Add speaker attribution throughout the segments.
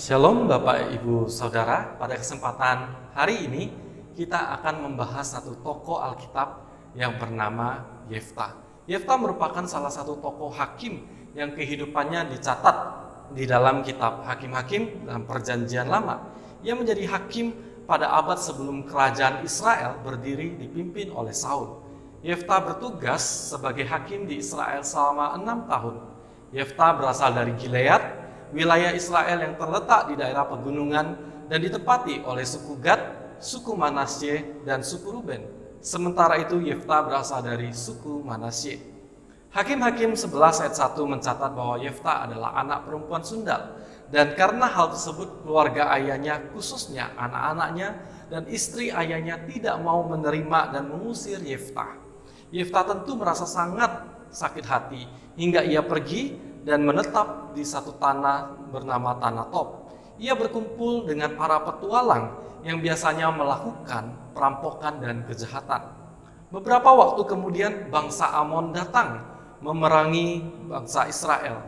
Speaker 1: Shalom Bapak Ibu Saudara, pada kesempatan hari ini kita akan membahas satu tokoh Alkitab yang bernama Yefta. Yefta merupakan salah satu tokoh hakim yang kehidupannya dicatat di dalam kitab Hakim-Hakim dalam Perjanjian Lama. Ia menjadi hakim pada abad sebelum kerajaan Israel berdiri dipimpin oleh Saul. Yefta bertugas sebagai hakim di Israel selama 6 tahun. Yefta berasal dari Gilead, wilayah Israel yang terletak di daerah pegunungan dan ditempati oleh suku Gad, suku Manasye, dan suku Ruben. Sementara itu Yefta berasal dari suku Manasye. Hakim-Hakim 11 ayat 1 mencatat bahwa Yefta adalah anak perempuan sundal, dan karena hal tersebut keluarga ayahnya, khususnya anak-anaknya dan istri ayahnya, tidak mau menerima dan mengusir Yefta. Yefta tentu merasa sangat sakit hati hingga ia pergi dan menetap di satu tanah bernama Tanah Tob. Ia berkumpul dengan para petualang yang biasanya melakukan perampokan dan kejahatan. Beberapa waktu kemudian bangsa Amon datang memerangi bangsa Israel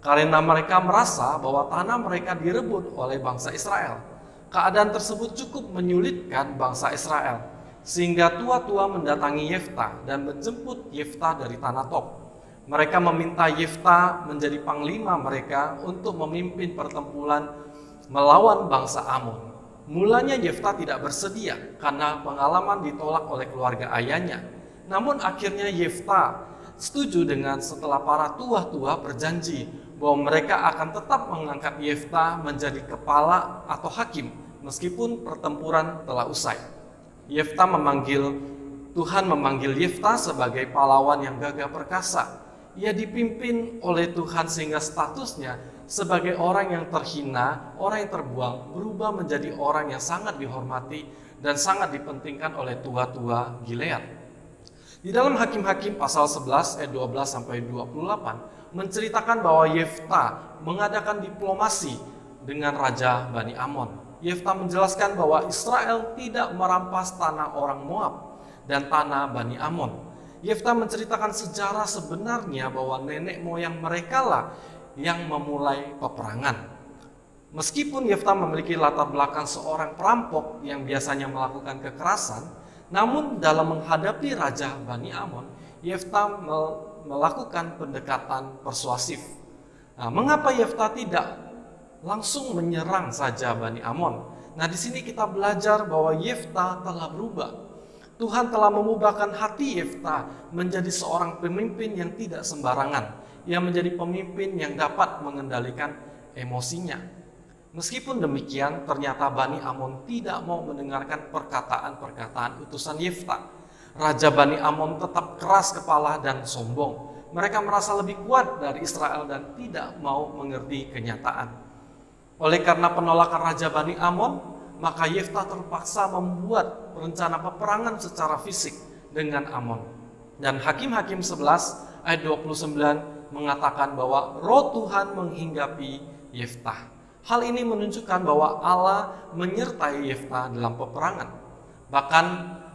Speaker 1: karena mereka merasa bahwa tanah mereka direbut oleh bangsa Israel. Keadaan tersebut cukup menyulitkan bangsa Israel sehingga tua-tua mendatangi Yefta dan menjemput Yefta dari Tanah Tob. Mereka meminta Yefta menjadi panglima mereka untuk memimpin pertempuran melawan bangsa Amon. Mulanya Yefta tidak bersedia karena pengalaman ditolak oleh keluarga ayahnya. Namun akhirnya Yefta setuju dengan setelah para tua-tua berjanji bahwa mereka akan tetap mengangkat Yefta menjadi kepala atau hakim meskipun pertempuran telah usai. Tuhan memanggil Yefta sebagai pahlawan yang gagah perkasa. Ia dipimpin oleh Tuhan sehingga statusnya sebagai orang yang terhina, orang yang terbuang, berubah menjadi orang yang sangat dihormati dan sangat dipentingkan oleh tua-tua Gilead. Di dalam Hakim-Hakim pasal 11 ayat 12 sampai 28 menceritakan bahwa Yefta mengadakan diplomasi dengan Raja Bani Amon. Yefta menjelaskan bahwa Israel tidak merampas tanah orang Moab dan tanah Bani Amon. Yefta menceritakan sejarah sebenarnya bahwa nenek moyang mereka lah yang memulai peperangan. Meskipun Yefta memiliki latar belakang seorang perampok yang biasanya melakukan kekerasan, namun dalam menghadapi Raja Bani Amon, Yefta melakukan pendekatan persuasif. Nah, mengapa Yefta tidak langsung menyerang saja Bani Amon? Nah, di sini kita belajar bahwa Yefta telah berubah. Tuhan telah mengubahkan hati Yefta menjadi seorang pemimpin yang tidak sembarangan, yang menjadi pemimpin yang dapat mengendalikan emosinya. Meskipun demikian, ternyata Bani Amon tidak mau mendengarkan perkataan-perkataan utusan Yefta. Raja Bani Amon tetap keras kepala dan sombong. Mereka merasa lebih kuat dari Israel dan tidak mau mengerti kenyataan. Oleh karena penolakan Raja Bani Amon, maka Yefta terpaksa membuat rencana peperangan secara fisik dengan Amon. Dan Hakim-Hakim 11 ayat 29 mengatakan bahwa roh Tuhan menghinggapi Yefta. Hal ini menunjukkan bahwa Allah menyertai Yefta dalam peperangan. Bahkan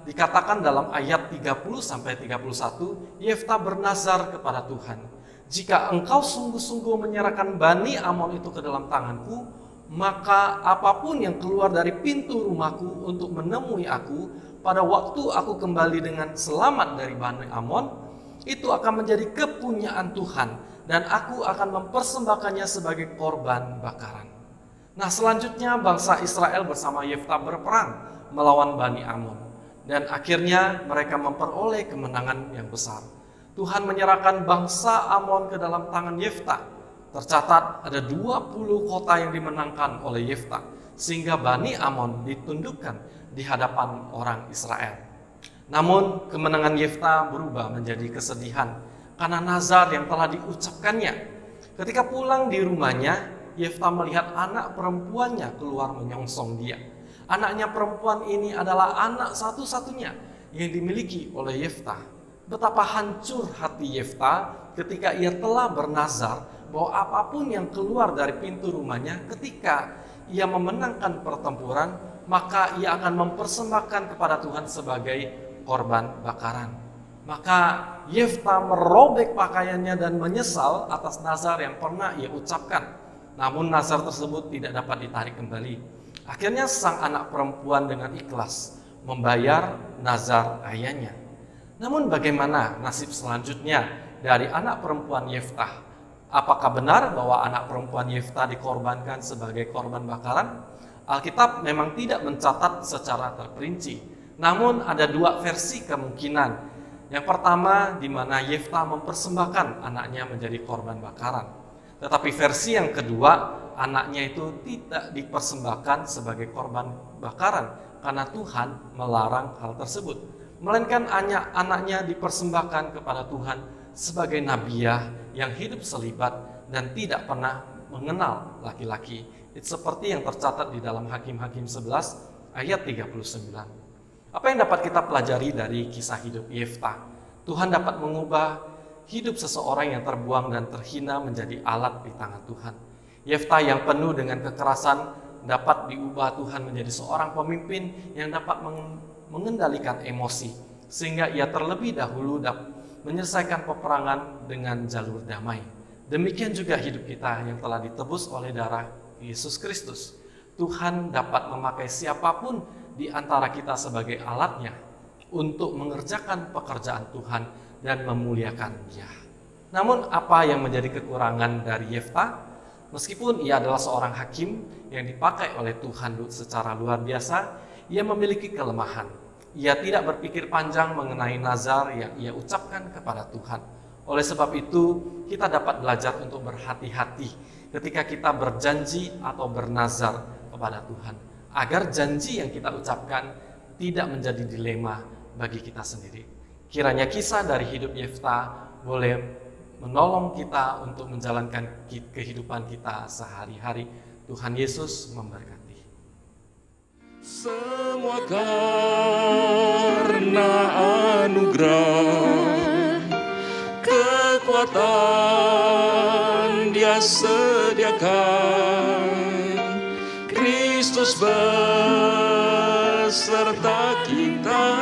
Speaker 1: dikatakan dalam ayat 30 sampai 31, Yefta bernazar kepada Tuhan, "Jika engkau sungguh-sungguh menyerahkan Bani Amon itu ke dalam tanganku, maka apapun yang keluar dari pintu rumahku untuk menemui aku pada waktu aku kembali dengan selamat dari Bani Amon, itu akan menjadi kepunyaan Tuhan dan aku akan mempersembahkannya sebagai korban bakaran." Nah, selanjutnya bangsa Israel bersama Yefta berperang melawan Bani Amon dan akhirnya mereka memperoleh kemenangan yang besar. Tuhan menyerahkan bangsa Amon ke dalam tangan Yefta. Tercatat ada 20 kota yang dimenangkan oleh Yefta, sehingga Bani Amon ditundukkan di hadapan orang Israel. Namun kemenangan Yefta berubah menjadi kesedihan karena nazar yang telah diucapkannya. Ketika pulang di rumahnya, Yefta melihat anak perempuannya keluar menyongsong dia. Anaknya perempuan ini adalah anak satu-satunya yang dimiliki oleh Yefta. Betapa hancur hati Yefta ketika ia telah bernazar bahwa apapun yang keluar dari pintu rumahnya ketika ia memenangkan pertempuran, maka ia akan mempersembahkan kepada Tuhan sebagai korban bakaran. Maka Yefta merobek pakaiannya dan menyesal atas nazar yang pernah ia ucapkan. namun nazar tersebut tidak dapat ditarik kembali. Akhirnya sang anak perempuan dengan ikhlas membayar nazar ayahnya. Namun bagaimana nasib selanjutnya dari anak perempuan Yeftah? Apakah benar bahwa anak perempuan Yeftah dikorbankan sebagai korban bakaran? Alkitab memang tidak mencatat secara terperinci. Namun ada dua versi kemungkinan. Yang pertama, di mana Yeftah mempersembahkan anaknya menjadi korban bakaran. Tetapi versi yang kedua, anaknya itu tidak dipersembahkan sebagai korban bakaran karena Tuhan melarang hal tersebut. Melainkan anaknya dipersembahkan kepada Tuhan sebagai nabiah yang hidup selibat dan tidak pernah mengenal laki-laki. Itu seperti yang tercatat di dalam Hakim-Hakim 11 ayat 39. Apa yang dapat kita pelajari dari kisah hidup Yeftah? Tuhan dapat mengubah hidup seseorang yang terbuang dan terhina menjadi alat di tangan Tuhan. Yeftah yang penuh dengan kekerasan dapat diubah Tuhan menjadi seorang pemimpin yang dapat mengendalikan emosi, sehingga ia terlebih dahulu dapat menyelesaikan peperangan dengan jalur damai. Demikian juga hidup kita yang telah ditebus oleh darah Yesus Kristus. Tuhan dapat memakai siapapun di antara kita sebagai alatnya untuk mengerjakan pekerjaan Tuhan dan memuliakan Dia. Namun apa yang menjadi kekurangan dari Yeftah? Meskipun ia adalah seorang hakim yang dipakai oleh Tuhan secara luar biasa, ia memiliki kelemahan. Ia tidak berpikir panjang mengenai nazar yang ia ucapkan kepada Tuhan. Oleh sebab itu, kita dapat belajar untuk berhati-hati ketika kita berjanji atau bernazar kepada Tuhan, agar janji yang kita ucapkan tidak menjadi dilema bagi kita sendiri. Kiranya kisah dari hidup Yeftah boleh menolong kita untuk menjalankan kehidupan kita sehari-hari. Tuhan Yesus memberkati.
Speaker 2: Semua karena anugerah, kekuatan Dia sediakan, Kristus beserta kita